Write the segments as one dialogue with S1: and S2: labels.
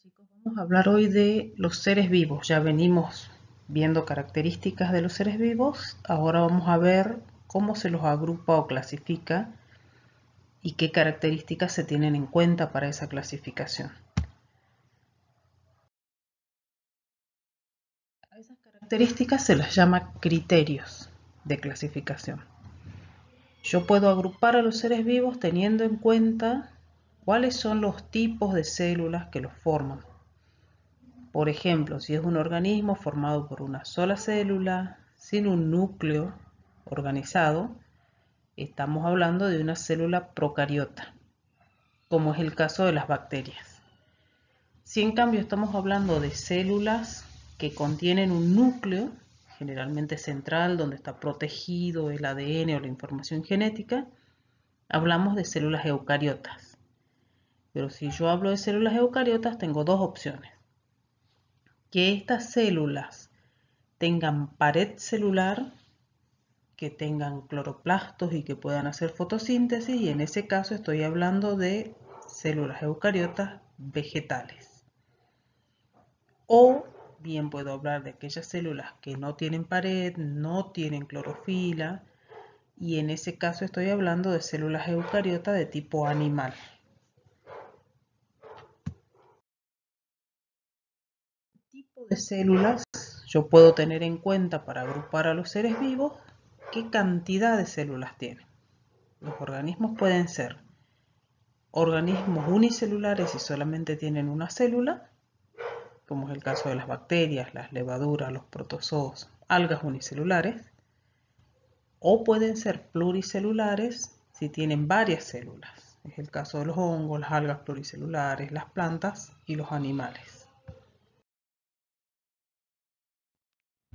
S1: Chicos, vamos a hablar hoy de los seres vivos. Ya venimos viendo características de los seres vivos. Ahora vamos a ver cómo se los agrupa o clasifica y qué características se tienen en cuenta para esa clasificación. A esas características se las llama criterios de clasificación. Yo puedo agrupar a los seres vivos teniendo en cuenta cuáles son los tipos de células que los forman. Por ejemplo, si es un organismo formado por una sola célula, sin un núcleo organizado, estamos hablando de una célula procariota, como es el caso de las bacterias. Si en cambio estamos hablando de células que contienen un núcleo, generalmente central, donde está protegido el ADN o la información genética, hablamos de células eucariotas. Pero si yo hablo de células eucariotas, tengo dos opciones. Que estas células tengan pared celular, que tengan cloroplastos y que puedan hacer fotosíntesis, y en ese caso estoy hablando de células eucariotas vegetales. O bien puedo hablar de aquellas células que no tienen pared, no tienen clorofila, y en ese caso estoy hablando de células eucariotas de tipo animal. Tipo de células yo puedo tener en cuenta para agrupar a los seres vivos qué cantidad de células tienen. Los organismos pueden ser organismos unicelulares y solamente tienen una célula, como es el caso de las bacterias, las levaduras, los protozoos, algas unicelulares, o pueden ser pluricelulares si tienen varias células. Es el caso de los hongos, las algas pluricelulares, las plantas y los animales.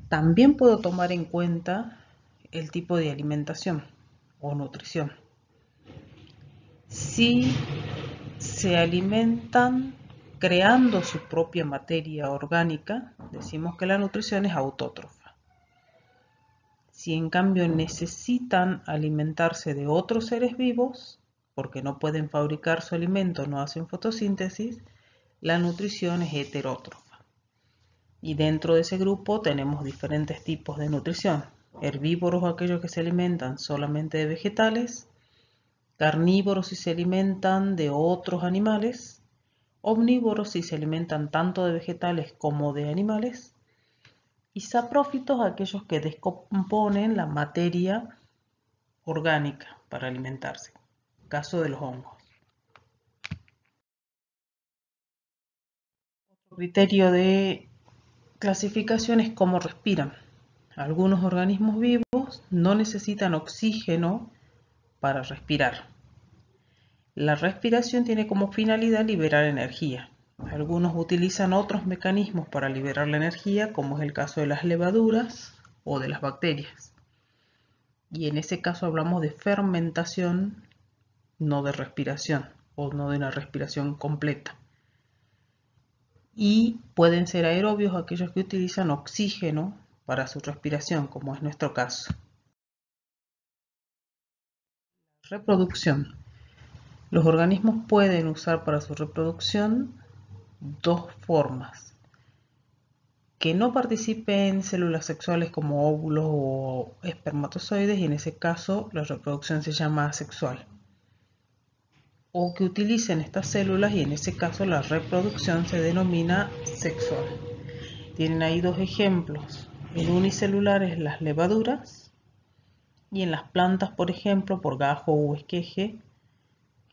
S1: También puedo tomar en cuenta el tipo de alimentación o nutrición. Si se alimentan creando su propia materia orgánica, decimos que la nutrición es autótrofa. Si en cambio necesitan alimentarse de otros seres vivos, porque no pueden fabricar su alimento, no hacen fotosíntesis, la nutrición es heterótrofa. Y dentro de ese grupo tenemos diferentes tipos de nutrición. Herbívoros, aquellos que se alimentan solamente de vegetales; carnívoros si se alimentan de otros animales; omnívoros si se alimentan tanto de vegetales como de animales; y saprófitos aquellos que descomponen la materia orgánica para alimentarse, caso de los hongos. Otro criterio de clasificación es cómo respiran. Algunos organismos vivos no necesitan oxígeno para respirar. La respiración tiene como finalidad liberar energía. Algunos utilizan otros mecanismos para liberar la energía, como es el caso de las levaduras o de las bacterias. Y en ese caso hablamos de fermentación, no de respiración, o no de una respiración completa. Y pueden ser aerobios aquellos que utilizan oxígeno para su respiración, como es nuestro caso. Reproducción. Los organismos pueden usar para su reproducción dos formas: que no participen células sexuales como óvulos o espermatozoides, y en ese caso la reproducción se llama asexual; o que utilicen estas células y en ese caso la reproducción se denomina sexual. Tienen ahí dos ejemplos: en unicelulares las levaduras, y en las plantas, por ejemplo, por gajo o esqueje,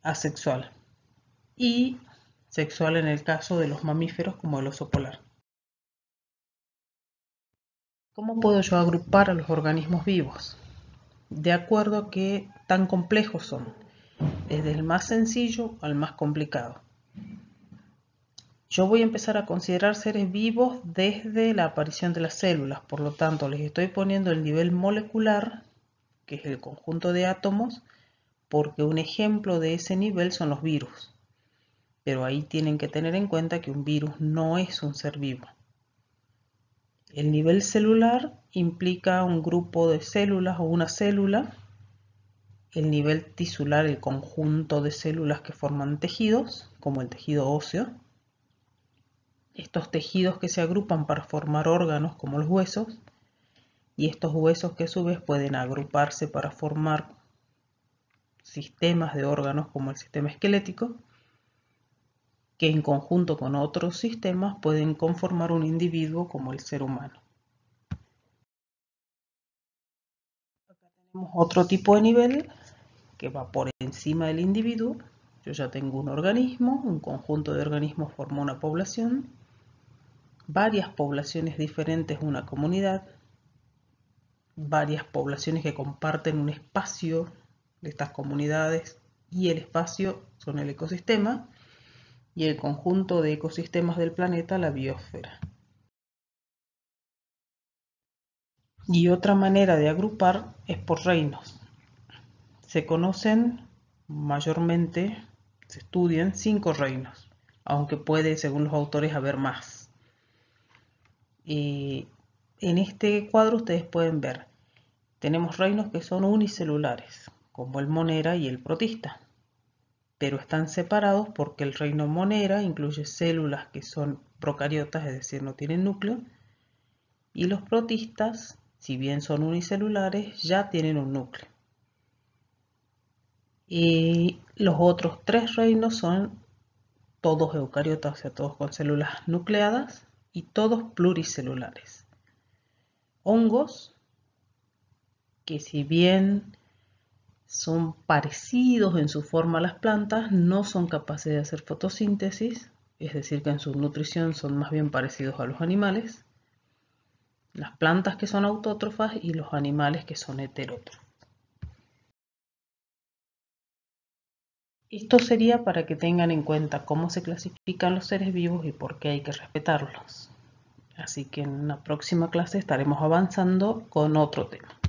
S1: asexual, y sexual en el caso de los mamíferos como el oso polar. ¿Cómo puedo yo agrupar a los organismos vivos? De acuerdo a qué tan complejos son, desde el más sencillo al más complicado. Yo voy a empezar a considerar seres vivos desde la aparición de las células, por lo tanto les estoy poniendo el nivel molecular, que es el conjunto de átomos, porque un ejemplo de ese nivel son los virus. Pero ahí tienen que tener en cuenta que un virus no es un ser vivo. El nivel celular implica un grupo de células o una célula. El nivel tisular, el conjunto de células que forman tejidos, como el tejido óseo. estos tejidos que se agrupan para formar órganos como los huesos, y estos huesos que a su vez pueden agruparse para formar sistemas de órganos como el sistema esquelético, que en conjunto con otros sistemas pueden conformar un individuo como el ser humano. Acá tenemos otro tipo de nivel que va por encima del individuo. Yo ya tengo un organismo, un conjunto de organismos forma una población, varias poblaciones diferentes una comunidad, varias poblaciones que comparten un espacio de estas comunidades, y el espacio son el ecosistema, y el conjunto de ecosistemas del planeta, la biosfera. Y otra manera de agrupar es por reinos. Se conocen mayormente, se estudian 5 reinos, aunque puede, según los autores, haber más. En este cuadro ustedes pueden ver, tenemos reinos que son unicelulares, como el monera y el protista, pero están separados porque el reino monera incluye células que son procariotas, es decir, no tienen núcleo, y los protistas, si bien son unicelulares, ya tienen un núcleo. Y los otros 3 reinos son todos eucariotas, o sea, todos con células nucleadas, y todos pluricelulares. Hongos, que si bien son parecidos en su forma a las plantas, no son capaces de hacer fotosíntesis, es decir, que en su nutrición son más bien parecidos a los animales, las plantas que son autótrofas y los animales que son heterótrofos. Esto sería para que tengan en cuenta cómo se clasifican los seres vivos y por qué hay que respetarlos. Así que en una próxima clase estaremos avanzando con otro tema.